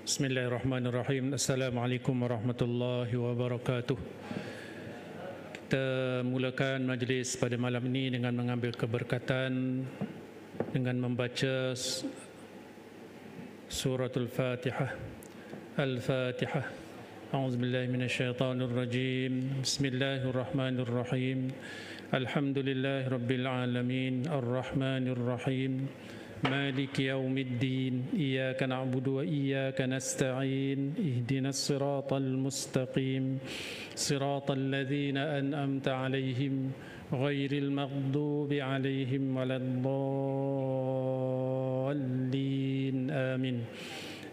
Bismillahirrahmanirrahim. Assalamualaikum warahmatullahi wabarakatuh. Kita mulakan majlis pada malam ini dengan mengambil keberkatan dengan membaca suratul Fatihah. Al-Fatihah. A'udzubillahi minasyaitonirrajim. Bismillahirrahmanirrahim. Alhamdulillahi rabbil alamin. Ar-Rahmanirrahim. مالك يوم الدين إياك نعبد وإياك نستعين اهدنا الصراط المستقيم صراط الذين أنعمت عليهم غير المغضوب عليهم ولا الضالين آمين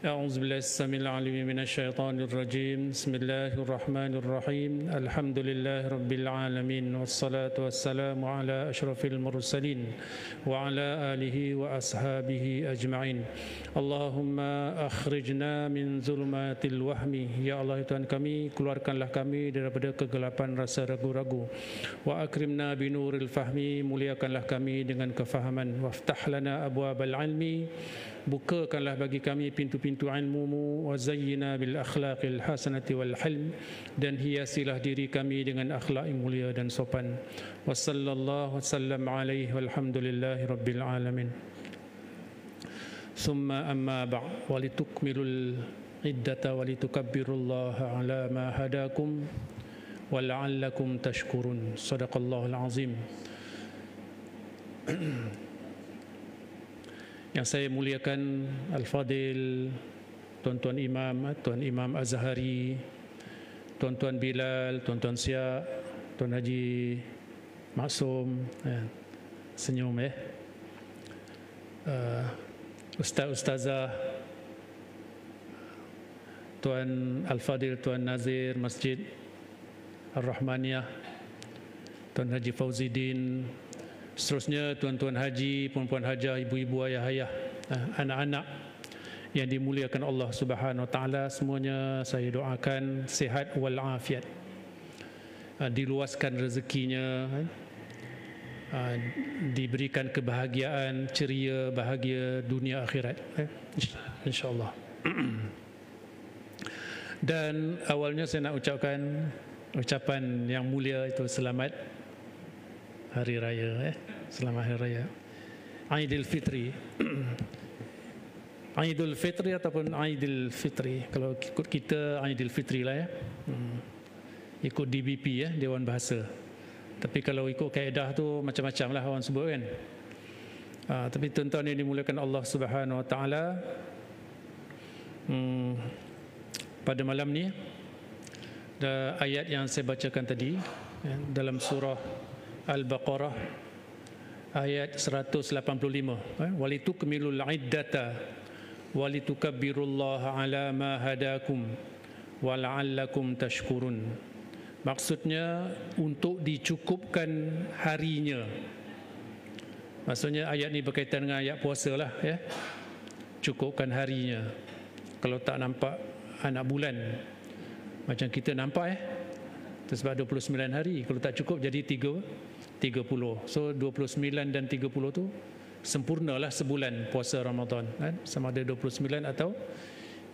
أعوذ بالله السميع العليم من الشيطان الرجيم بسم الله الرحمن الرحيم الحمد لله رب العالمين والصلاة والسلام على أشرف المرسلين وعلى آله وأصحابه أجمعين اللهم أخرجنا من ظلمات الوهم Ya Allah Tuhan kami, keluarkanlah kami daripada kegelapan rasa ragu-ragu. Wa akrimna binuril fahmi, muliakanlah kami dengan kefahaman. Waftah lana abwabal ilmi, bukakanlah bagi kami pintu-pintu ilmu-Mu. Wa zayyina bil akhlaqil hasanati wal hilm, dan hiasilah diri kami dengan akhlak yang mulia dan sopan. Wa sallallahu wasallam alaihi walhamdulillahi rabbil alamin. Thumma amma ba'd, walitukmilul iddata walitukabbirullaha ala ma hadakum wa la'allakum tashkurun. Sadaqallahul azim. Yang saya muliakan Al-Fadil, Tuan-Tuan Imam, Tuan Imam Azhari, Tuan-Tuan Bilal, Tuan-Tuan Siak, Tuan Haji Maksum, senyum Ustaz-Ustazah, Tuan Al-Fadil, Tuan Nazir Masjid Ar-Rahmaniyah, Tuan Haji Fauzidin, seterusnya tuan-tuan haji, puan-puan hajah, ibu-ibu, ayah-ayah, anak-anak yang dimuliakan Allah Subhanahu Wa Taala, semuanya saya doakan sihat wal afiat, diluaskan rezekinya, diberikan kebahagiaan, ceria, bahagia dunia akhirat, insya-Allah. Dan awalnya saya nak ucapkan ucapan yang mulia itu selamat Hari Raya, selamat Hari Raya Aidil Fitri. Aidil Fitri ataupun Aidil Fitri, kalau ikut kita Aidil Fitri lah ikut DBP Dewan Bahasa. Tapi kalau ikut kaedah tu macam-macam lah orang sebut kan. Tapi tuan-tuan yang dimuliakan Allah Subhanahu Wa Taala, pada malam ni ayat yang saya bacakan tadi dalam surah Al-Baqarah ayat 185, walitukmilul iddata walitukabbirullaha ala ma hadakum wa la'allakum tashkurun. Maksudnya untuk dicukupkan harinya. Maksudnya ayat ni berkaitan dengan ayat puasa lah cukupkan harinya. Kalau tak nampak anak bulan macam kita nampak sebab 29 hari, kalau tak cukup jadi 30. So 29 dan 30 tu sempurnalah sebulan puasa Ramadan, sama ada 29 atau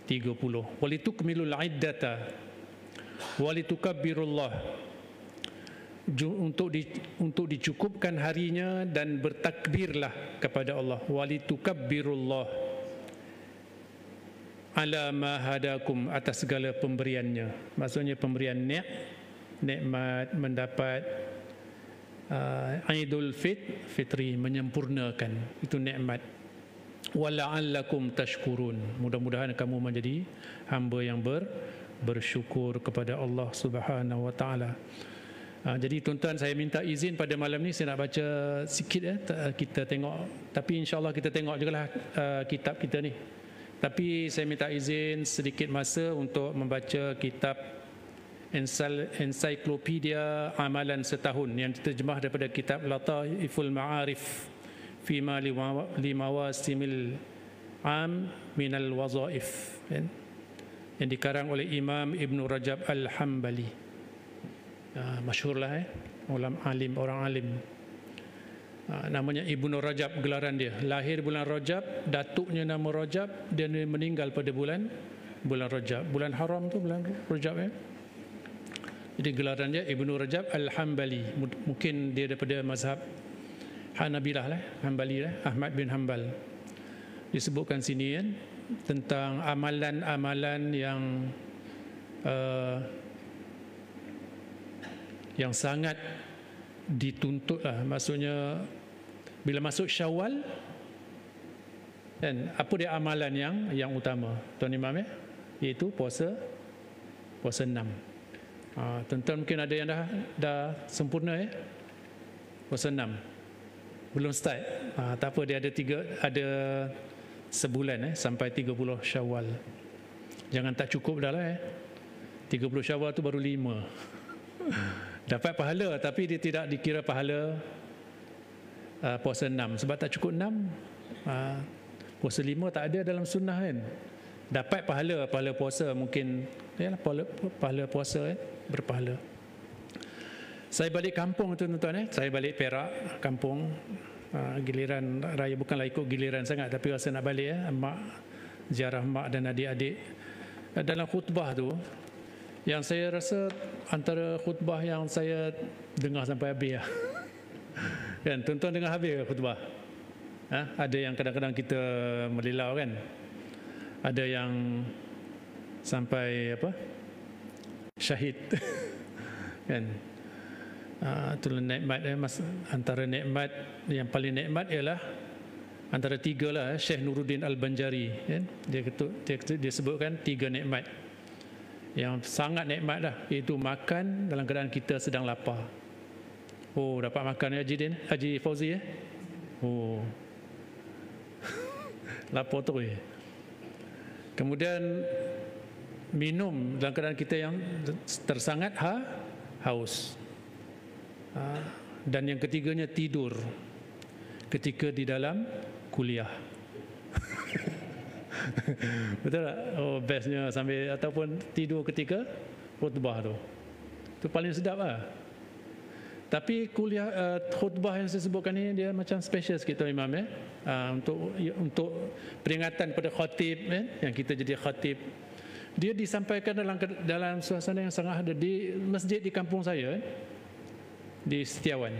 30. Walitukmilul iddata walitukabbirullah, untuk dicukupkan harinya dan bertakbirlah kepada Allah. Walitukabbirullah ala ma hadakum, atas segala pemberiannya. Maksudnya pemberian nikmat, mendapat Aidul Fitri, menyempurnakan, itu nikmat. Wala'allakum tashkurun, mudah-mudahan kamu menjadi hamba yang bersyukur kepada Allah Subhanahu Wa Taala. Jadi tuan-tuan, saya minta izin pada malam ni saya nak baca sikit kita tengok, tapi insya-Allah kita tengok jugalah kitab kita ni. Tapi saya minta izin sedikit masa untuk membaca kitab ensiklopedia amalan setahun yang diterjemah daripada kitab Lataiful Ma'arif Fima Limawasimil Am Minal Wazaif, yang dikarang oleh Imam Ibn Rajab Al-Hambali. Masyhurlah orang alim. Namanya Ibnu Rajab, gelaran dia. Lahir bulan Rajab, datuknya nama Rajab, dan dia meninggal pada bulan bulan Rajab. Bulan haram tu bulan Rajab ya. Jadi gelaran dia Ibnu Rajab Al-Hambali. Mungkin dia daripada mazhab Hanabilah lah, Hambali lah, Ahmad bin Hanbal. Disebutkan sini kan tentang amalan-amalan yang sangat dituntut lah. Maksudnya bila masuk Syawal kan, apa dia amalan yang utama Tuan Imam ya, iaitu puasa 6. Tuan-tuan mungkin ada yang dah sempurna ya, puasa 6 belum start. Tak apa, dia ada sebulan sampai 30 Syawal. Jangan tak cukup dah lah 30 Syawal tu baru 5. Dapat pahala tapi dia tidak dikira pahala puasa 6 sebab tak cukup 6. Puasa 5 tak ada dalam sunnah kan. Dapat pahala puasa mungkin yalah, pahala puasa berpahala. Saya balik kampung tuan-tuan saya balik Perak kampung. Giliran raya, bukanlah ikut giliran sangat tapi rasa nak balik mak, ziarah mak dan adik-adik. Dalam khutbah tu yang saya rasa antara khutbah yang saya dengar sampai habis kan, tuan-tuan dengar habis khutbah? Ada yang kadang-kadang kita melilau kan, ada yang sampai syahid kan. Itulah nikmat antara nikmat yang paling nikmat ialah antara 3 lah. Syekh Nuruddin Al-Banjari kan? Dia sebutkan 3 nikmat yang sangat nikmat dah, iaitu makan dalam keadaan kita sedang lapar. Dapat makan Haji Fauzi lapar tu Kemudian minum dalam keadaan kita yang tersangat haus. Dan yang ketiganya tidur ketika di dalam kuliah. Betul tak? Bestnya sambil ataupun tidur ketika khutbah tu. Itu paling sedap lah. Tapi kuliah khutbah yang saya sebutkan ni dia macam special sikit Tuan Imam untuk peringatan pada khatib yang kita jadi khatib. Dia disampaikan dalam suasana yang sangat ada di masjid di kampung saya di Setiawan.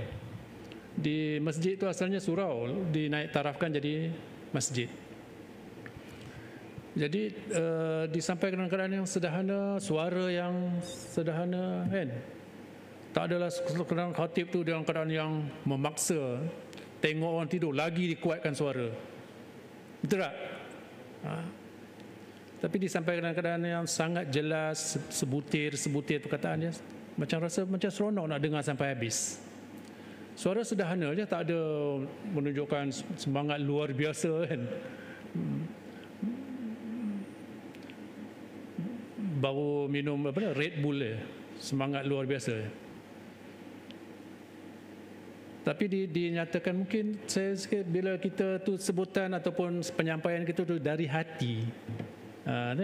Di masjid itu asalnya surau, dinaik tarafkan jadi masjid. Jadi disampaikan dalam keadaan yang sederhana, suara yang sederhana kan. Tak adalah keadaan khatib tu dalam keadaan yang memaksa, tengok orang tidur lagi dikuatkan suara. Betul tak? Tapi disampaikan dalam keadaan yang sangat jelas, sebutir perkataan dia. Macam rasa macam seronok nak dengar sampai habis. Suara sederhana je, tak ada menunjukkan semangat luar biasa kan. Baru minum Red Bull semangat luar biasa. Tapi dinyatakan mungkin saya sikit bila kita tu sebutan ataupun penyampaian kita tu dari hati.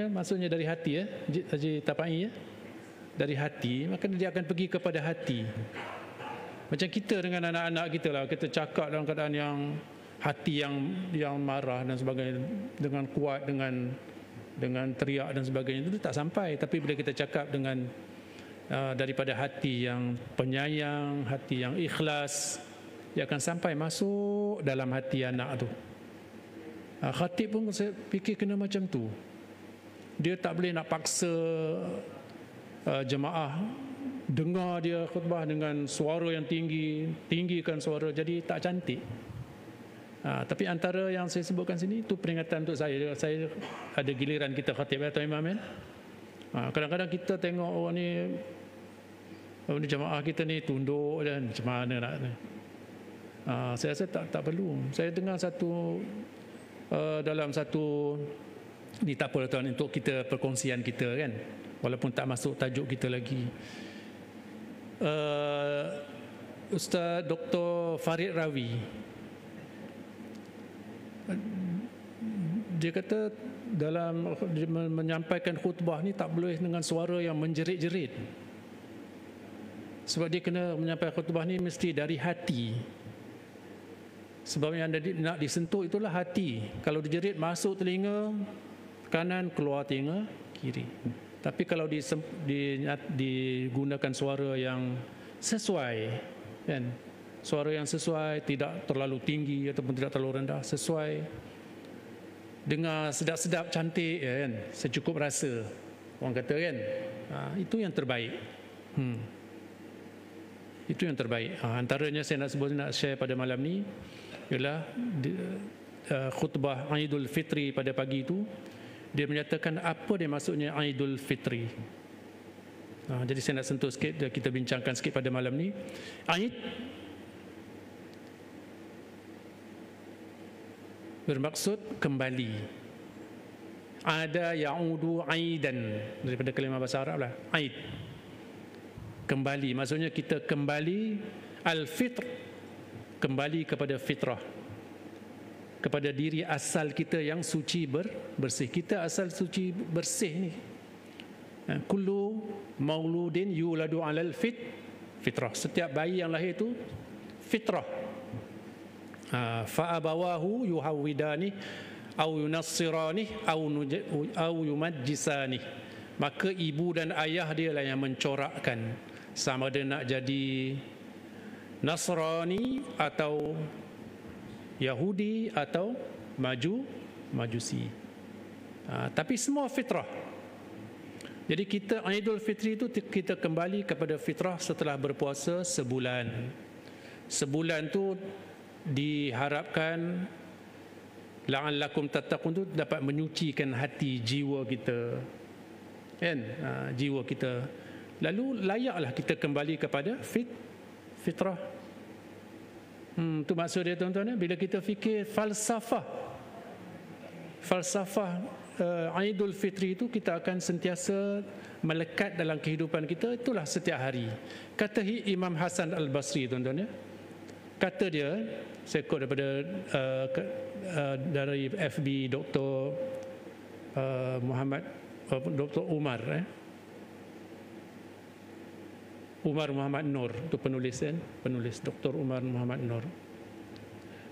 Maksudnya dari hati Haji Tapai dari hati, maka dia akan pergi kepada hati. Macam kita dengan anak-anak kita lah, kita cakap dalam keadaan yang hati yang marah dan sebagainya, dengan kuat, dengan teriak dan sebagainya, itu tak sampai. Tapi bila kita cakap dengan daripada hati yang penyayang, hati yang ikhlas, dia akan sampai masuk dalam hati anak tu. Khatib pun saya fikir kena macam tu. Dia tak boleh nak paksa jemaah dengar dia khutbah dengan suara yang tinggikan suara, jadi tak cantik. Tapi antara yang saya sebutkan sini itu peringatan untuk saya. Saya ada giliran kita khatib Tuan Imam kadang-kadang kita tengok orang ni jemaah kita ni tunduk dan macam mana nak saya rasa tak perlu. Saya dengar dalam satu ni, tak apa tuan, untuk kita perkongsian kita kan, walaupun tak masuk tajuk kita lagi. Ustaz Dr. Farid Rawi, dia kata dalam menyampaikan khutbah ni tak boleh dengan suara yang menjerit-jerit, sebab dia kena menyampaikan khutbah ni mesti dari hati. Sebab yang nak disentuh itulah hati. Kalau dijerit masuk telinga kanan, keluar telinga kiri. Tapi kalau digunakan suara yang sesuai, kan, suara yang sesuai, tidak terlalu tinggi ataupun tidak terlalu rendah, sesuai, dengar sedap-sedap, cantik, ya kan, secukup rasa, orang kata kan, itu yang terbaik. Itu yang terbaik. Antaranya saya nak share pada malam ni ialah khutbah Aidul Fitri pada pagi itu. Dia menyatakan apa dia maksudnya Aidul Fitri. Jadi saya nak sentuh sikit, kita bincangkan sikit pada malam ni. Aid bermaksud kembali. Ada ya'udu aidan, daripada kalimah bahasa Arab lah, Aid, kembali. Maksudnya kita kembali, al-fitr, kembali kepada fitrah, kepada diri asal kita yang suci bersih. Kita asal suci bersih ni. Kullu mauludin yuladu alal fitrah. Setiap bayi yang lahir itu fitrah. Fa abawahu yuhawidani au yunassirani au yumajjisani. Maka ibu dan ayah dia lah yang mencorakkan, sama ada nak jadi Nasrani atau Yahudi atau Majusi. Tapi semua fitrah. Jadi kita Aidul Fitri itu kita kembali kepada fitrah setelah berpuasa sebulan. Sebulan tu diharapkan la'allakum tattaqun tu dapat menyucikan hati, jiwa kita, kan, jiwa kita. Lalu layaklah kita kembali kepada fitrah. Tu maksud dia, tuan-tuan. Bila kita fikir falsafah Aidul Fitri itu, kita akan sentiasa melekat dalam kehidupan kita. Itulah setiap hari. Kata Imam Hasan Al-Basri, tuan-tuan, kata dia, saya quote daripada dari FB Dr. Dr. Umar Muhammad Nur, itu penulis Dr. Umar Muhammad Nur.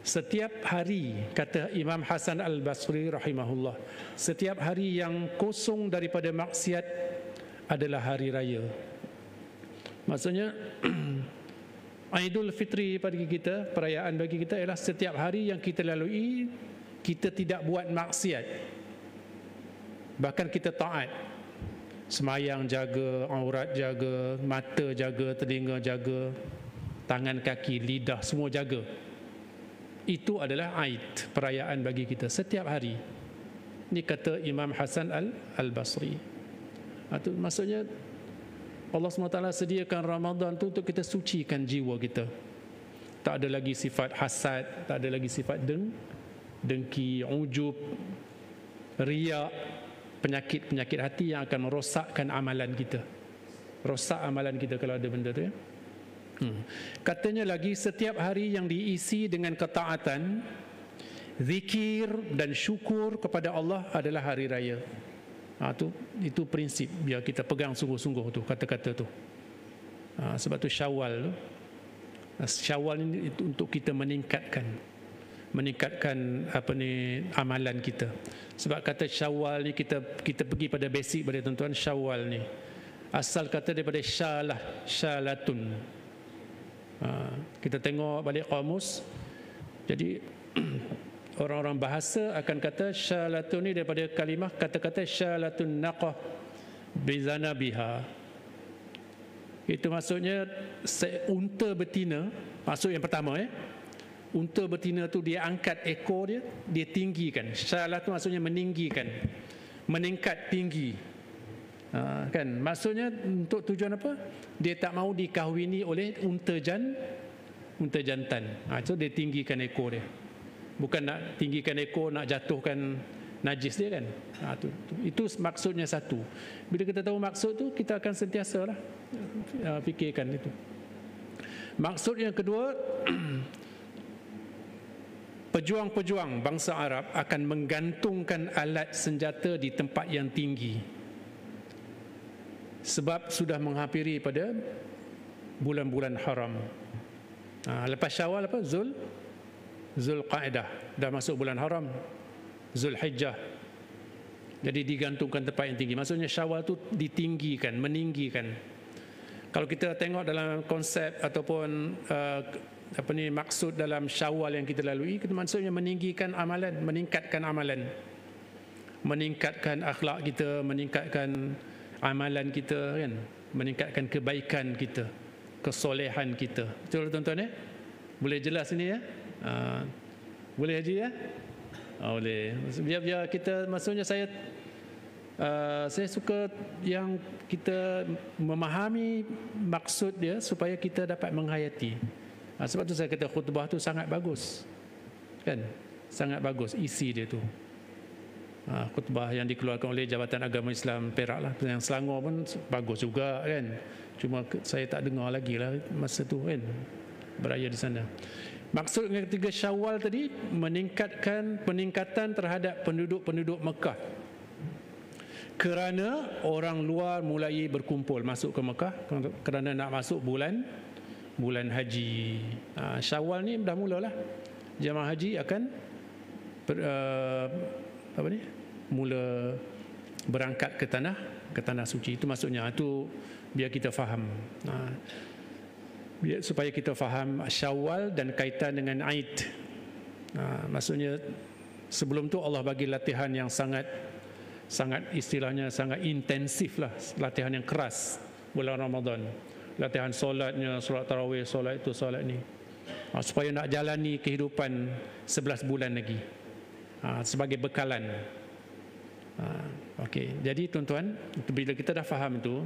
Setiap hari, kata Imam Hasan Al-Basri rahimahullah, setiap hari yang kosong daripada maksiat adalah hari raya. Maksudnya Aidul Fitri bagi kita, perayaan bagi kita ialah setiap hari yang kita lalui, kita tidak buat maksiat, bahkan kita taat. Semayang jaga, aurat jaga, mata jaga, telinga jaga, tangan, kaki, lidah, semua jaga. Itu adalah Aid, perayaan bagi kita setiap hari. Ini kata Imam Hasan Al-Basri. Itu maksudnya Allah SWT sediakan Ramadan tu untuk kita sucikan jiwa kita. Tak ada lagi sifat hasad, tak ada lagi sifat dengki, ujub, riak, penyakit hati yang akan merosakkan amalan kita. Rosak amalan kita kalau ada benda tu, ya. Katanya lagi, setiap hari yang diisi dengan ketaatan, zikir dan syukur kepada Allah adalah hari raya. Itu prinsip biar kita pegang sungguh-sungguh tu kata-kata tu. Sebab tu Syawal ini itu untuk kita meningkatkan amalan kita. Sebab kata Syawal ni, kita pergi pada basic pada tuan-tuan. Syawal ni asal kata daripada syalatun. Kita tengok balik kamus. Jadi orang-orang bahasa akan kata syalatun ni daripada kalimah kata-kata syalatun naqah bizanabiha. Itu maksudnya unta betina. Maksud yang pertama, unta betina tu dia angkat ekor dia tinggikan. Syalat tu maksudnya meninggikan, meningkat tinggi. Kan, maksudnya untuk tujuan apa? Dia tak mahu dikahwini oleh unta jantan. So dia tinggikan ekor dia. Bukan nak tinggikan ekor, nak jatuhkan najis dia, kan. Itu maksudnya satu. Bila kita tahu maksud tu, kita akan sentiasa fikirkan itu. Maksud yang kedua, pejuang-pejuang bangsa Arab akan menggantungkan alat senjata di tempat yang tinggi. Sebab sudah menghampiri pada bulan-bulan haram. Lepas Syawal apa? Zulqa'dah, dah masuk bulan haram. Zulhijjah, Jadi digantungkan tempat yang tinggi. Maksudnya Syawal tu ditinggikan, meninggikan. Kalau kita tengok dalam konsep ataupun maksud dalam Syawal yang kita lalui, itu maksudnya meninggikan amalan, meningkatkan amalan, meningkatkan akhlak kita, meningkatkan amalan kita, kan, meningkatkan kebaikan kita, kesolehan kita. Betul tuan-tuan ya? Boleh jelas ini ya? Boleh Haji ya? Boleh. Biar kita, maksudnya saya suka yang kita memahami maksud dia supaya kita dapat menghayati. Sebab tu saya kata khutbah tu sangat bagus, kan? Sangat bagus isi dia tu. Khutbah yang dikeluarkan oleh Jabatan Agama Islam Perak lah, yang Selangor pun bagus juga, kan? Cuma saya tak dengar lagi lah masa tu, kan, beraya di sana. Maksud yang ketiga Syawal tadi, peningkatan terhadap penduduk-penduduk Mekah, kerana orang luar mulai berkumpul masuk ke Mekah kerana nak masuk bulan haji. Syawal ni dah mulalah jemaah haji akan mula berangkat ke tanah suci. Itu maksudnya, itu biar kita faham. Supaya kita faham Syawal dan kaitan dengan Aid. Maksudnya sebelum tu Allah bagi latihan yang sangat istilahnya sangat intensif lah, latihan yang keras bulan Ramadan. Latihan solatnya, solat tarawih, solat itu, solat ni, supaya nak jalani kehidupan 11 bulan lagi, sebagai bekalan. Okey, jadi tuan-tuan, bila kita dah faham itu,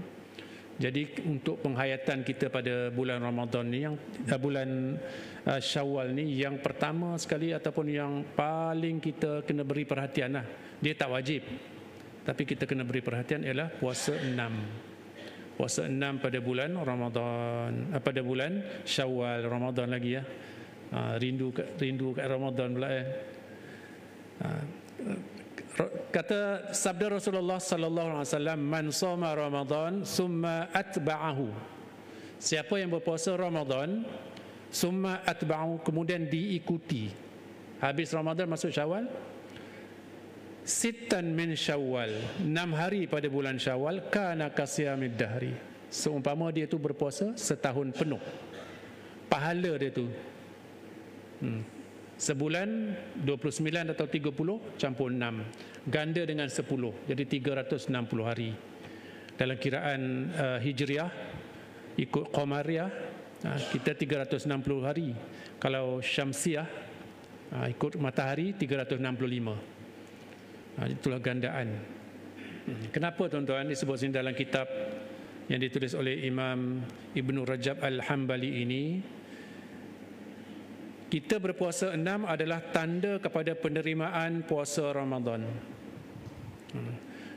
jadi untuk penghayatan kita pada bulan Ramadan ni, yang bulan Syawal ni, yang pertama sekali ataupun yang paling kita kena beri perhatian lah, dia tak wajib tapi kita kena beri perhatian, ialah puasa 6. Puasa 6 pada bulan Ramadan, pada bulan Syawal. Ramadan lagi ya. Rindu kat Ramadan pula ya. Kata sabda Rasulullah sallallahu alaihi wasallam, man shoma Ramadan summa atba'ahu, siapa yang berpuasa Ramadan summa atba'ahu, kemudian diikuti, habis Ramadan masuk Syawal, sittan min Syawal, 6 hari pada bulan Syawal, kana kasiyamid dahri, seumpama dia tu berpuasa setahun penuh. Pahala dia tu sebulan 29 atau 30 campur 6, ganda dengan 10, jadi 360 hari. Dalam kiraan Hijriah, ikut Qamariah, kita 360 hari. Kalau Syamsiah, ikut matahari, 365. Itulah gandaan. Kenapa tuan-tuan disebut sini dalam kitab yang ditulis oleh Imam Ibn Rajab Al-Hambali ini, kita berpuasa 6 adalah tanda kepada penerimaan puasa Ramadan.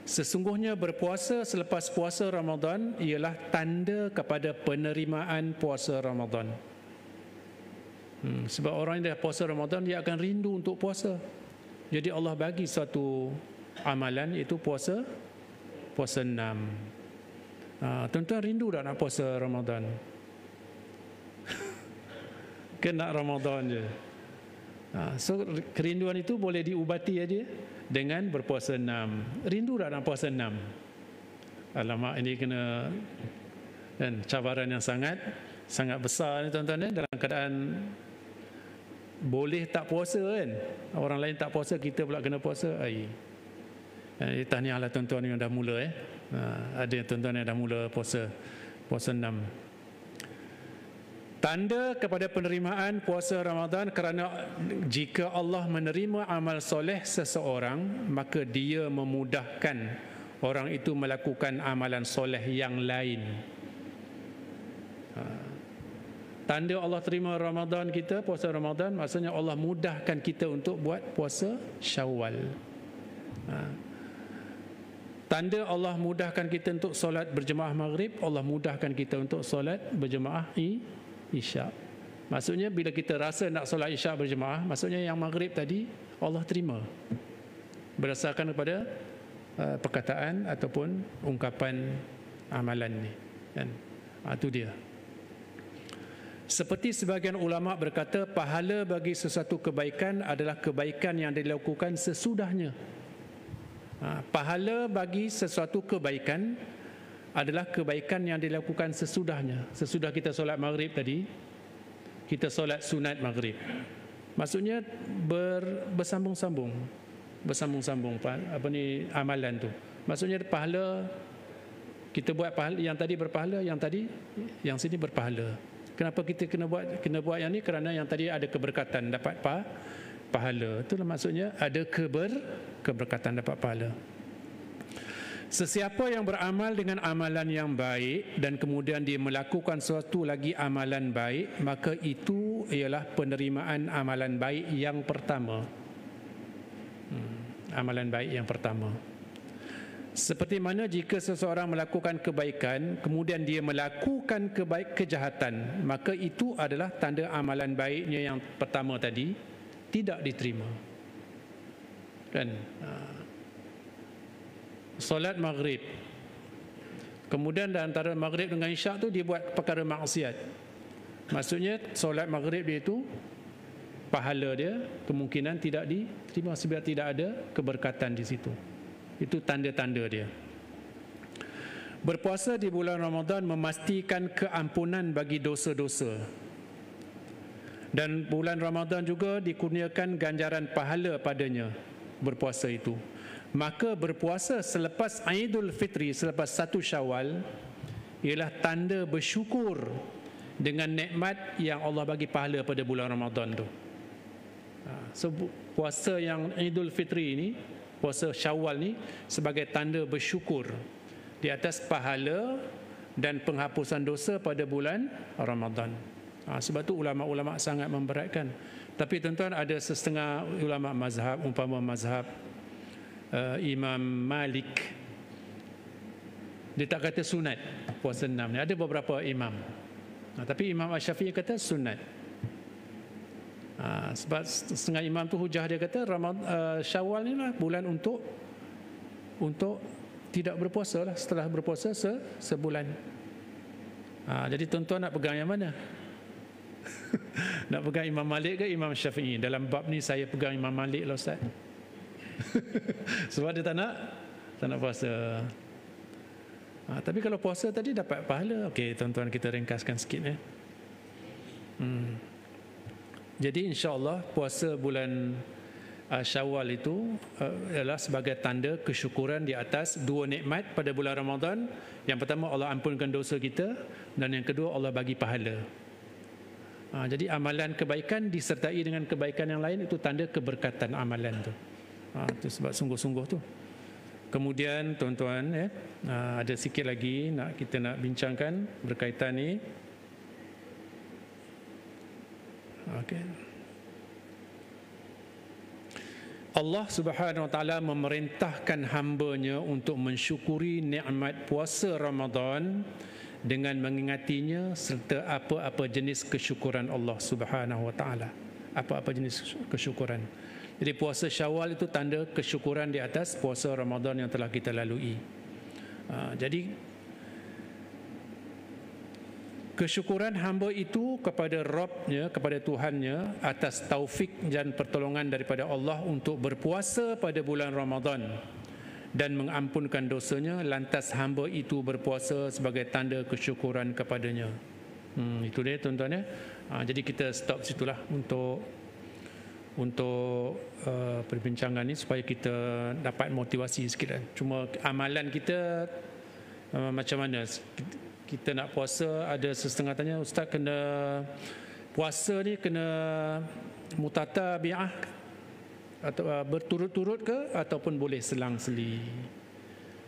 Sesungguhnya berpuasa selepas puasa Ramadan ialah tanda kepada penerimaan puasa Ramadan. Sebab orang yang dah puasa Ramadan, dia akan rindu untuk puasa. Jadi Allah bagi satu amalan, iaitu puasa 6. Tuan-tuan rindu tak nak puasa Ramadan? Kena Ramadan je. So kerinduan itu boleh diubati aja dengan berpuasa 6. Rindu tak nak puasa 6? Alamak, ini kena, dan cabaran yang sangat besar ni tuan-tuan, dalam keadaan boleh tak puasa kan. Orang lain tak puasa, kita pula kena puasa. Tahniahlah tuan-tuan yang dah mula ada tuan-tuan yang dah mula puasa 6. Tanda kepada penerimaan puasa Ramadan, kerana jika Allah menerima amal soleh seseorang, maka dia memudahkan orang itu melakukan amalan soleh yang lain. Tanda Allah terima Ramadan kita, puasa Ramadan, maksudnya Allah mudahkan kita untuk buat puasa Syawal. Tanda Allah mudahkan kita untuk solat berjemaah maghrib, Allah mudahkan kita untuk solat berjemaah Isyak. Maksudnya bila kita rasa nak solat Isyak berjemaah, maksudnya yang maghrib tadi Allah terima berdasarkan kepada perkataan ataupun ungkapan amalan ni, kan? Itu dia. Seperti sebagian ulama berkata, pahala bagi sesuatu kebaikan adalah kebaikan yang dilakukan sesudahnya. Pahala bagi sesuatu kebaikan adalah kebaikan yang dilakukan sesudahnya. Sesudah kita solat maghrib tadi, kita solat sunat maghrib. Maksudnya bersambung-sambung amalan tu. Maksudnya pahala, kita buat pahala, yang tadi berpahala, yang sini berpahala. Kenapa kita kena buat yang ni? Kerana yang tadi ada keberkatan, dapat pahala. Itulah maksudnya ada keberkatan, dapat pahala. Sesiapa yang beramal dengan amalan yang baik dan kemudian dia melakukan sesuatu lagi amalan baik, maka itu ialah penerimaan amalan baik yang pertama. Amalan baik yang pertama. Seperti mana jika seseorang melakukan kebaikan kemudian dia melakukan kejahatan, maka itu adalah tanda amalan baiknya yang pertama tadi tidak diterima. Kan? Solat maghrib, kemudian antara maghrib dengan isyak tu dia buat perkara maksiat. Maksudnya solat maghrib dia itu pahala dia kemungkinan tidak diterima sebab tidak ada keberkatan di situ. Itu tanda-tanda dia. Berpuasa di bulan Ramadan memastikan keampunan bagi dosa-dosa. Dan bulan Ramadan juga dikurniakan ganjaran pahala padanya berpuasa itu. Maka berpuasa selepas Aidul Fitri, selepas 1 Syawal, ialah tanda bersyukur dengan nikmat yang Allah bagi pahala pada bulan Ramadan tu. So, puasa yang Aidul Fitri ini, puasa Syawal ni, sebagai tanda bersyukur di atas pahala dan penghapusan dosa pada bulan Ramadan. Sebab tu ulama-ulama sangat memberatkan. Tapi tuan-tuan, ada setengah ulama mazhab, umpama mazhab Imam Malik, dia tak kata sunat puasa 6 ni. Ada beberapa imam, tapi Imam Asy-Syafi'i kata sunat. Sebab setengah imam tu hujah dia kata Syawal ni lah bulan untuk tidak berpuasa lah, setelah berpuasa sebulan. Jadi tuan-tuan nak pegang yang mana? Nak pegang Imam Malik ke Imam Syafi'i? Dalam bab ni saya pegang Imam Malik lah, Ustaz. Sebab dia tak nak puasa. Tapi kalau puasa tadi dapat pahala. Okey tuan-tuan, kita ringkaskan sikit ya. Jadi insya-Allah puasa bulan Syawal itu adalah sebagai tanda kesyukuran di atas dua nikmat pada bulan Ramadan. Yang pertama, Allah ampunkan dosa kita, dan yang kedua, Allah bagi pahala. Jadi amalan kebaikan disertai dengan kebaikan yang lain, itu tanda keberkatan amalan tu. Itu sebab sungguh-sungguh tu. Kemudian tuan-tuan ada sikit lagi kita nak bincangkan berkaitan ni. Okey. Allah Subhanahu Wa Taala memerintahkan hamba-Nya untuk mensyukuri nikmat puasa Ramadan dengan mengingatinya serta apa-apa jenis kesyukuran Allah Subhanahu Wa Taala. Apa-apa jenis kesyukuran. Jadi puasa Syawal itu tanda kesyukuran di atas puasa Ramadan yang telah kita lalui. Jadi kesyukuran hamba itu kepada Rabb-Nya, kepada Tuhan-Nya atas taufik dan pertolongan daripada Allah untuk berpuasa pada bulan Ramadan dan mengampunkan dosanya, lantas hamba itu berpuasa sebagai tanda kesyukuran kepadanya. Itu dia tuan-tuan ya. Jadi kita stop situlah untuk perbincangan ni supaya kita dapat motivasi sikit. Cuma amalan kita macam mana? Kita nak puasa, ada setengah tanya, Ustaz, kena puasa ni kena mutatabi'ah atau berturut-turut ke ataupun boleh selang-seli?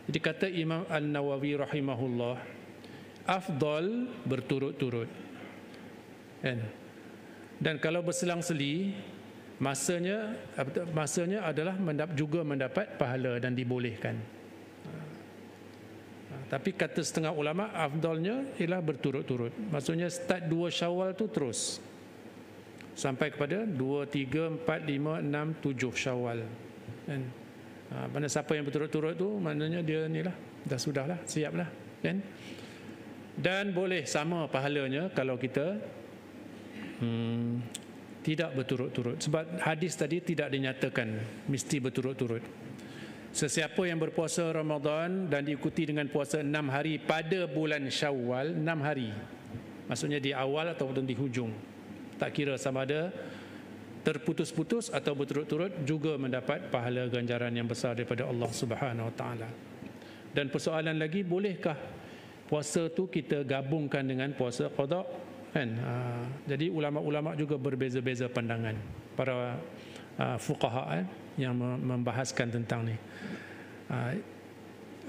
Jadi kata Imam An-Nawawi rahimahullah, afdal berturut-turut. Dan kalau berselang-seli, masanya adalah juga mendapat pahala dan dibolehkan. Tapi kata setengah ulama, afdalnya ialah berturut-turut. Maksudnya start 2 Syawal tu terus sampai kepada 2, 3, 4, 5, 6, 7 Syawal. Kan? Mana siapa yang berturut-turut tu, maknanya dia ni lah, dah sudah lah, siap lah. Kan? Dan boleh sama pahalanya kalau kita tidak berturut-turut. Sebab hadis tadi tidak dinyatakan mesti berturut-turut. Sesiapa yang berpuasa Ramadan dan diikuti dengan puasa 6 hari pada bulan Syawal, 6 hari, maksudnya di awal ataupun di hujung, tak kira sama ada terputus-putus atau berturut-turut, juga mendapat pahala ganjaran yang besar daripada Allah Subhanahu Wa Taala. Dan persoalan lagi, bolehkah puasa tu kita gabungkan dengan puasa qada, kan? Jadi ulama-ulama juga berbeza-beza pandangan, para fuqaha yang membahaskan tentang ni.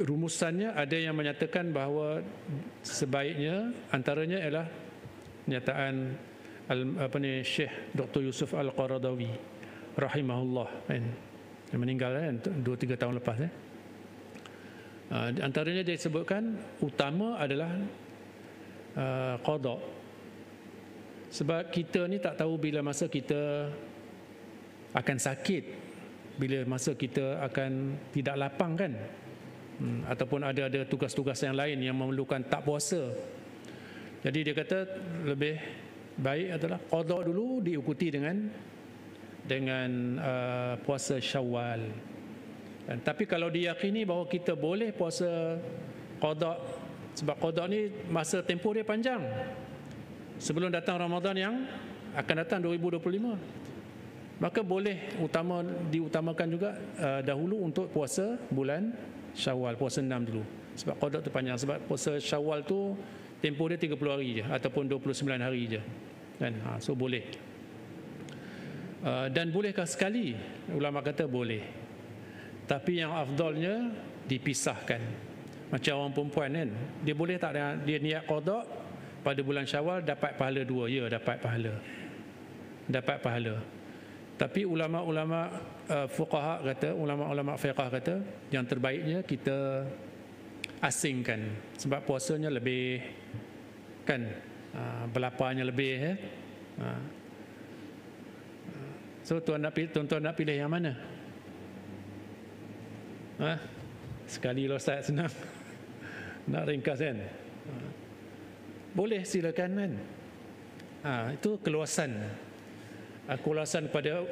Rumusannya ada yang menyatakan bahawa sebaiknya, antaranya ialah nyataan Syekh Dr. Yusuf Al-Qaradawi rahimahullah, kan, yang meninggal kan 2-3 tahun lepas. Antaranya dia sebutkan utama adalah qada. Sebab kita ni tak tahu bila masa kita akan sakit, bila masa kita akan tidak lapang, kan, ataupun ada tugas-tugas yang lain yang memerlukan tak puasa. Jadi dia kata lebih baik adalah qada dulu, diikuti dengan puasa Syawal. Tapi kalau diyakini bahawa kita boleh puasa qada, sebab qada ni masa tempoh dia panjang sebelum datang Ramadan yang akan datang 2025, maka boleh diutamakan juga dahulu untuk puasa bulan Syawal, puasa 6 dulu. Sebab qada tu panjang, sebab puasa Syawal tu tempoh dia 30 hari je ataupun 29 hari je, kan. So boleh. Dan bolehkah sekali? Ulama kata boleh, tapi yang afdalnya dipisahkan. Macam orang perempuan, kan, dia boleh tak dia niat qada pada bulan Syawal, dapat pahala 2, ya, dapat pahala. Tapi ulama-ulama fuqaha kata, ulama-ulama fiqh kata, yang terbaiknya kita asingkan, sebab puasanya lebih, kan, belaparnya lebih, So tuan-tuan nak pilih yang mana? Sekali lah Ustaz, senang nak ringkas, kan. Boleh, silakan, kan. Itu keluasan pada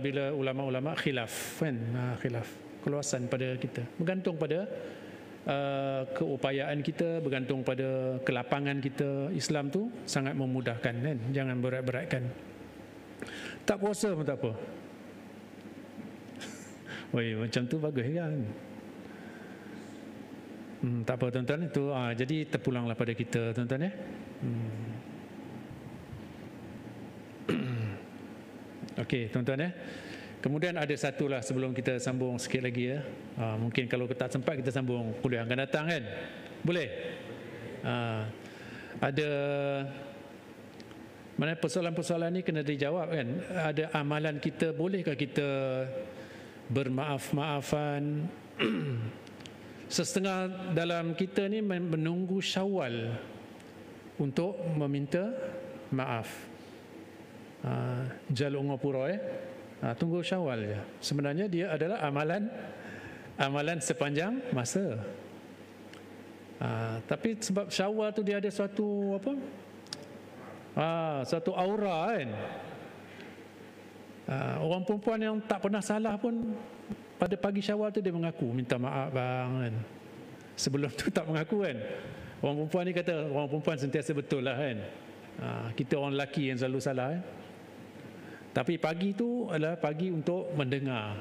bila ulama-ulama khilaf, kan, khilaf, keluasan pada kita, bergantung pada keupayaan kita, bergantung pada kelapangan kita. Islam tu sangat memudahkan, kan, jangan berat-beratkan. Tak puasa pun tak apa. Macam tu bagus, kan. Tak apa tuan-tuan, itu jadi terpulanglah pada kita, tuan-tuan, ya. Okey, tuan-tuan, ya. Kemudian ada satu lah sebelum kita sambung sikit lagi, ya. Mungkin kalau tak sempat kita sambung kuliah akan datang, kan. Boleh? Ada mana persoalan-persoalan ni kena dijawab, kan. Ada amalan kita, bolehkah kita bermaaf-maafan? Setengah dalam kita ni menunggu Syawal untuk meminta maaf. Jalur ngapura, tunggu Syawal je. Sebenarnya dia adalah amalan sepanjang masa. Tapi sebab Syawal tu dia ada suatu satu aura, kan. Orang perempuan yang tak pernah salah pun pada pagi Syawal tu dia mengaku, minta maaf bang, kan. Sebelum tu tak mengaku, kan. Orang perempuan ni kata, orang perempuan sentiasa betul lah, kan. Kita orang lelaki yang selalu salah, kan. Tapi pagi tu adalah pagi untuk mendengar,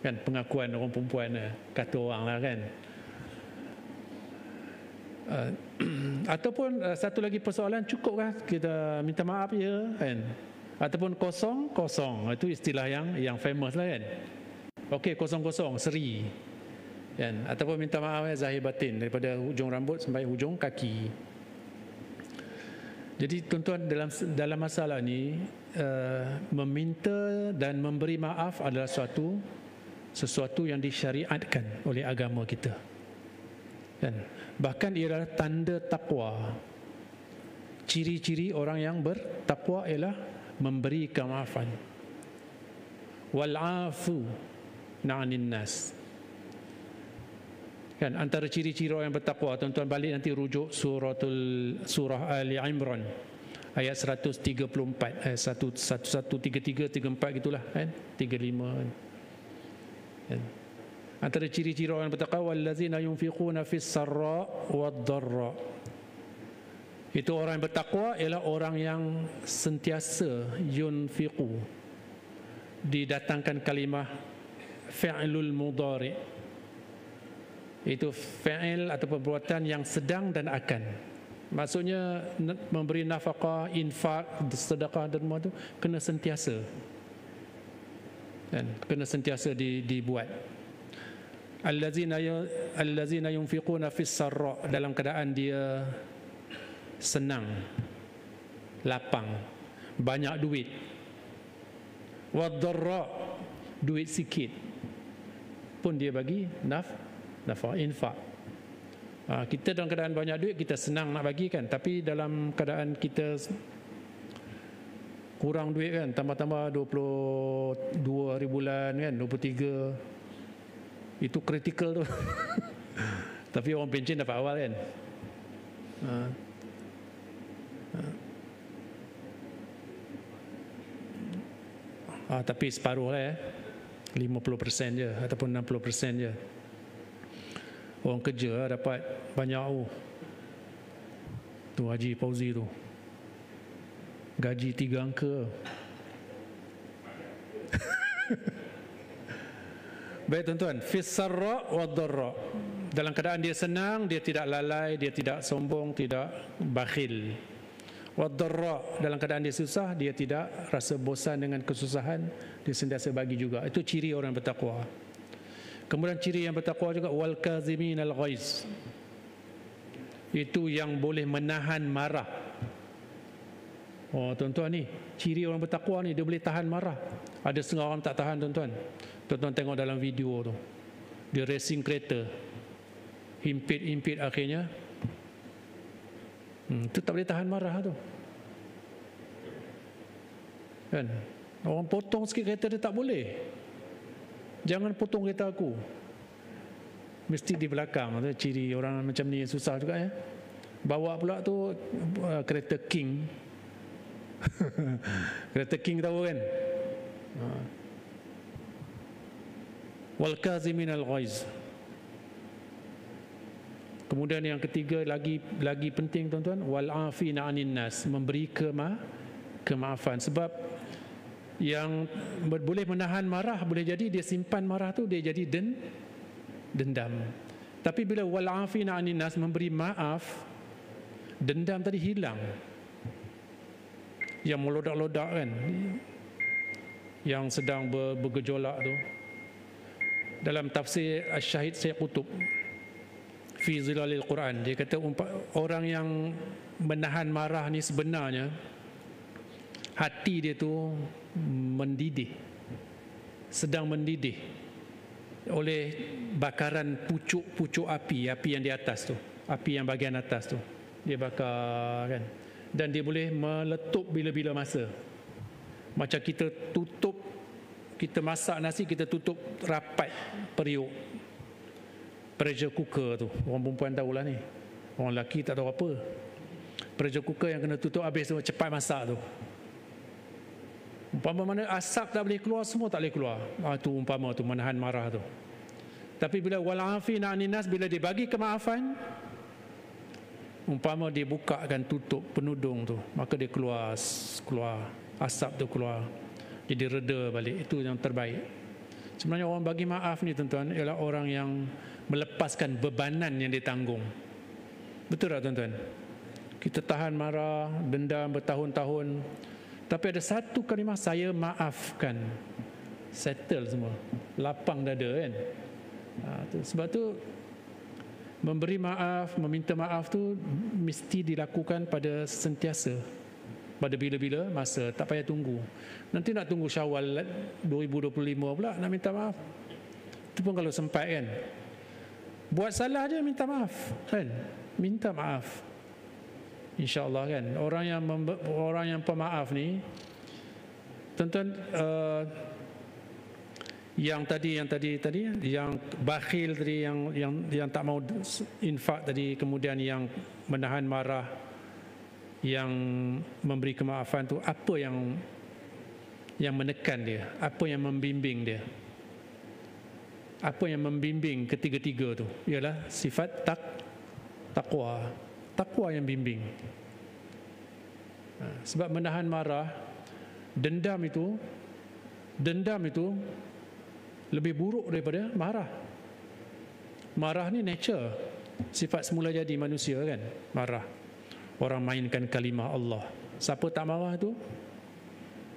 kan, pengakuan orang perempuan, kata orang lah, kan. Ataupun satu lagi persoalan, cukupkah kita minta maaf je, kan. Ataupun kosong, itu istilah yang famous lah, kan. Okey, kosong, seri, kan. Ataupun minta maaf zahir batin, daripada hujung rambut sampai hujung kaki. Jadi tuan-tuan, dalam masalah ni meminta dan memberi maaf adalah sesuatu yang disyariatkan oleh agama kita, kan. Bahkan ia adalah tanda takwa. Ciri-ciri orang yang bertakwa ialah memberi kemaafan. Wal'afu na'anin nas, kan. Antara ciri-ciri orang yang bertakwa, tuan-tuan balik nanti rujuk surah Ali Imran ayat 134, 133, 34 gitulah, kan, 35, kan. Antara ciri-ciri orang bertakwa, wallazina yunfiquna fis sarra wad dharra. Itu orang yang bertakwa ialah orang yang sentiasa yunfiqu. Didatangkan kalimah fi'lul mudhari. Itu fi'il atau perbuatan yang sedang dan akan. Maksudnya memberi nafkah, infak, sedekah dan semua itu kena sentiasa. Dan kena sentiasa dibuat. Allazina yunfiquna fis sarra, dalam keadaan dia senang, lapang, banyak duit. Wad dharra, duit sikit pun dia bagi nafkah, infak. Kita dalam keadaan banyak duit, kita senang nak bagi kan, tapi dalam keadaan kita kurang duit kan, tambah-tambah 22 hari bulan kan, 23, itu kritikal tu. Tapi orang pencen dapat awal kan. Tapi separuh lah 50% je ataupun 60% je. Orang kerja dapat banyak tu Haji Fauzi tu, gaji 3 angka. Baik tuan-tuan, fis sarra wad dharra, dalam keadaan dia senang, dia tidak lalai, dia tidak sombong, tidak bakhil. Wad dharra, dalam keadaan dia susah, dia tidak rasa bosan dengan kesusahan, dia sentiasa bagi juga. Itu ciri orang bertakwa. Kemudian ciri yang bertakwa juga wal kaziminal ghaiz, itu yang boleh menahan marah. Tuan-tuan ni, ciri orang bertakwa ni, dia boleh tahan marah. Ada setengah orang tak tahan tuan-tuan. Tuan-tuan tengok dalam video tu, dia racing kereta, himpit akhirnya tu tak boleh tahan marah tu kan. Orang potong sikit kereta dia tak boleh, jangan potong kereta aku, mesti di belakang. Tu ciri orang macam ni susah juga ya. Bawa pula tu kereta King. Kereta King tahu kan. Wal kaziminal ghaiz. Kemudian yang ketiga lagi penting tuan-tuan, wal afina anin nas, memberi kemaafan. Sebab yang boleh menahan marah, boleh jadi dia simpan marah tu, dia jadi dendam. Tapi bila wal afina anin nas, memberi maaf, dendam tadi hilang. Yang melodak-lodak kan, yang sedang bergejolak tu. Dalam tafsir Syahid Syekh Qutub fi Zilalil Quran, dia kata orang yang menahan marah ni sebenarnya hati dia tu mendidih, sedang mendidih oleh bakaran pucuk api yang di atas tu, api yang bahagian atas tu dia bakar kan, dan dia boleh meletup bila-bila masa. Macam kita masak nasi, kita tutup rapat periuk, pressure cooker tu, orang perempuan tahulah ni, orang lelaki tak tahu apa. Pressure cooker yang kena tutup habis tu, cepat masak tu. Umpama mana asap tak boleh keluar, semua tak boleh keluar. Tu umpama tu menahan marah tu. Tapi bila wal afina anin nas, bila dia bagi kemaafan, umpama dia bukakan tutup penudung tu, maka dia keluar asap tu keluar, jadi reda balik. Itu yang terbaik. Sebenarnya orang bagi maaf ni tuan-tuan ialah orang yang melepaskan bebanan yang ditanggung. Betul tak tuan-tuan? Kita tahan marah, dendam bertahun-tahun, tapi ada satu kalimah, saya maafkan, settle semua, lapang dada kan. Sebab tu memberi maaf, meminta maaf tu mesti dilakukan pada sentiasa, pada bila-bila masa, tak payah tunggu. Nanti nak tunggu Syawal 2025 pula nak minta maaf. Itu pun kalau sempat kan. Buat salah je minta maaf kan. Minta maaf. InsyaAllah kan. Orang yang pemaaf ni, tuan-tuan, yang bakhil tadi, yang tak mau infak tadi, kemudian yang menahan marah, yang memberi kemaafan tu, apa yang menekan dia, apa yang membimbing dia? apa yang membimbing ketiga-tiga tu ialah sifat takwa. Takwa yang bimbing. Sebab menahan marah, dendam itu lebih buruk daripada marah. Marah ni nature, sifat semula jadi manusia kan, marah. Orang mainkan kalimah Allah. Siapa tak marah tu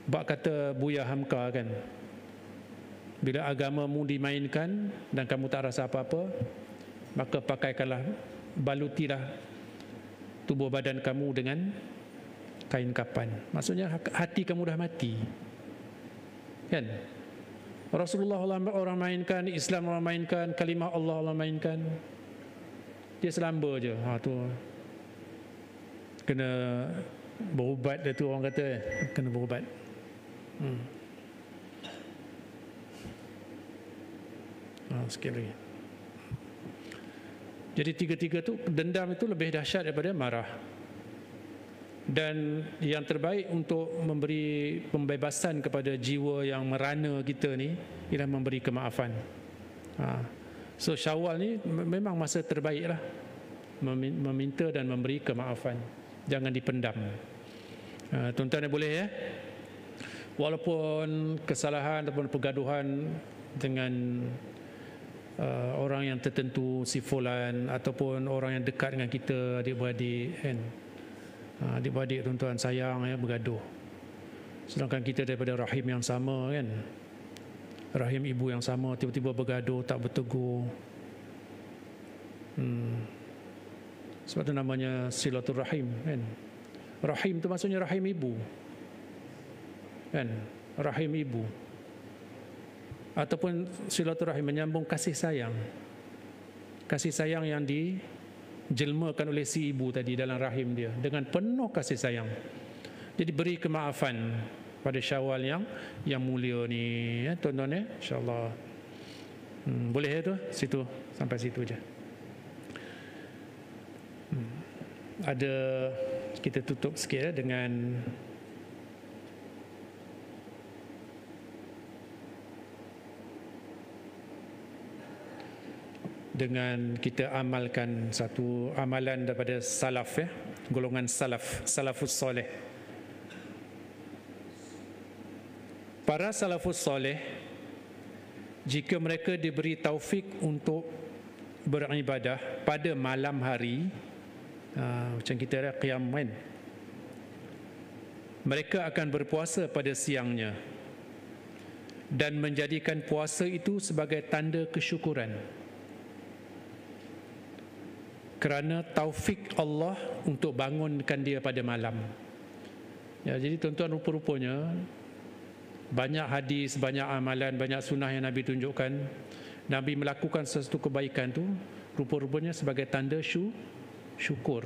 bak kata Buya Hamka kan, bila agamamu dimainkan dan kamu tak rasa apa-apa, maka pakaikanlah, balutilah tubuh badan kamu dengan kain kapan. Maksudnya hati kamu dah mati kan. Rasulullah orang mainkan, Islam orang mainkan, kalimah Allah orang mainkan, dia selamba je. Tu kena berubat dah tu, orang kata kena berubat. Sikit lagi. Jadi tiga-tiga tu, dendam itu lebih dahsyat daripada marah. Dan yang terbaik untuk memberi pembebasan kepada jiwa yang merana kita ni ialah memberi kemaafan. So Syawal ni memang masa terbaik lah, meminta dan memberi kemaafan, jangan dipendam. Tuan-tuan boleh ya, walaupun kesalahan ataupun pergaduhan dengan orang yang tertentu, si fulan, ataupun orang yang dekat dengan kita, adik-beradik kan, adik-beradik tuan-tuan sayang ya, bergaduh. Sedangkan kita daripada rahim yang sama kan, rahim ibu yang sama, tiba-tiba bergaduh, tak bertegur. Sebab tu namanya silaturahim kan. Rahim tu maksudnya rahim ibu kan, rahim ibu. Ataupun silaturahim menyambung kasih sayang. Kasih sayang yang dijelmakan oleh si ibu tadi dalam rahim dia dengan penuh kasih sayang. Jadi beri kemaafan pada Syawal yang mulia ni ya, tuan-tuan ya, insya-Allah. Boleh ya tu, situ sampai situ je. Ada, kita tutup sikit ya, dengan kita amalkan satu amalan daripada salaf ya, golongan salafus soleh. Para salafus soleh, jika mereka diberi taufik untuk beribadah pada malam hari, macam kita ada qiyam kan, mereka akan berpuasa pada siangnya dan menjadikan puasa itu sebagai tanda kesyukuran kerana taufik Allah untuk bangunkan dia pada malam. Ya, jadi tuan-tuan, rupa-rupanya banyak hadis, banyak amalan, banyak sunnah yang Nabi tunjukkan. Nabi melakukan sesuatu kebaikan tu rupa-rupanya sebagai tanda syukur.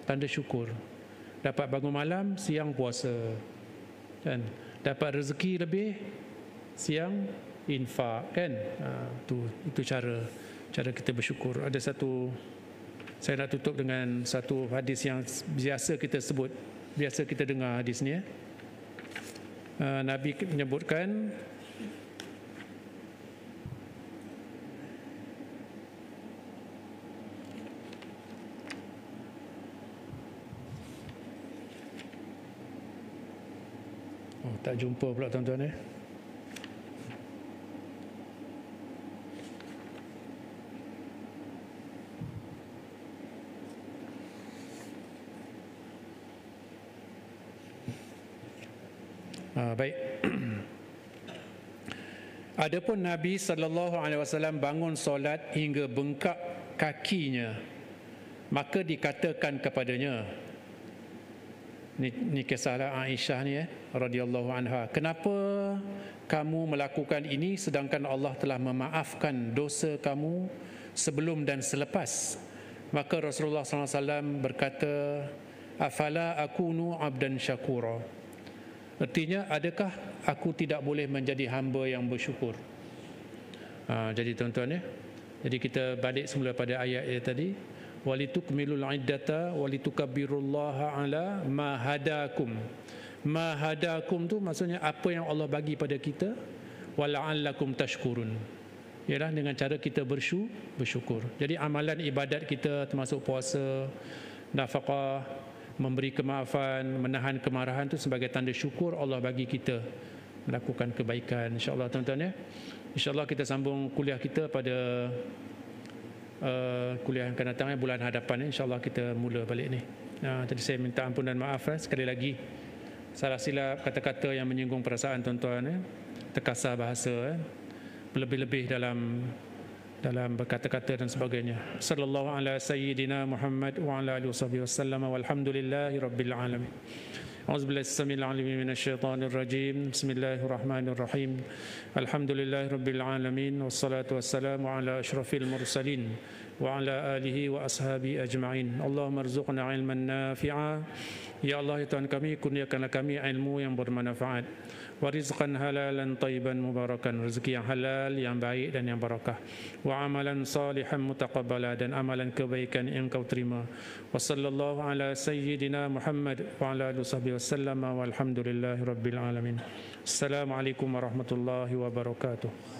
Tanda syukur. Dapat bangun malam, siang puasa. Kan? Dapat rezeki lebih, siang infak kan. Itu cara kita bersyukur. Ada satu, saya nak tutup dengan satu hadis yang biasa kita sebut, biasa kita dengar hadis ni ya. Nabi menyebutkan tak jumpa pula tuan-tuan ya. Baik. Adapun Nabi SAW bangun solat hingga bengkak kakinya, maka dikatakan kepadanya, ni kisah Aisyah ni radhiyallahu anha, kenapa kamu melakukan ini sedangkan Allah telah memaafkan dosa kamu sebelum dan selepas? Maka Rasulullah SAW berkata, afala akunu abdan syakura. Artinya, adakah aku tidak boleh menjadi hamba yang bersyukur? Jadi tuan-tuan ya, jadi kita balik semula pada ayat tadi, walitukmilul iddata walitukabbirullaha ala ma hadakum. Ma hadakum tu maksudnya apa yang Allah bagi pada kita, wala'allakum tashkurun. ialah dengan cara kita bersyukur. Jadi amalan ibadat kita termasuk puasa, nafaqah, memberi kemaafan, menahan kemarahan itu sebagai tanda syukur Allah bagi kita melakukan kebaikan. InsyaAllah tuan-tuan ya. InsyaAllah kita sambung kuliah kita pada kuliah yang akan datang bulan hadapan. InsyaAllah kita mula balik ni. Tadi saya minta ampun dan maaf sekali lagi. Salah silap kata-kata yang menyinggung perasaan tuan-tuan terkasar bahasa lebih-lebih dalam berkata-kata dan sebagainya. Sallallahu ala sayyidina Muhammad wa ala alihi wasallam walhamdulillahi rabbil alamin. A'udzubillahi as-sami'il 'alim minasyaitonir rajim. Bismillahirrahmanirrahim. Alhamdulillahi rabbil alamin wassalatu wassalamu ala asyrafil mursalin wa ala alihi wa ashabi ajma'in. Allahumma rzuqna 'ilman nafi'a. Ya Allah, ya Tuhan kami, kurniakanlah kami ilmu yang bermanfaat. Wa rizqan halalan tayyiban mubarakan, rezeki yang halal, yang baik dan yang barakah. Wa amalan salihan mutaqabbala, dan amalan kebaikan yang Kau terima. Wa sallallahu ala sayyidina Muhammad wa ala alihi wasallam walhamdulillahi rabbil alamin. Assalamualaikum warahmatullahi wabarakatuh.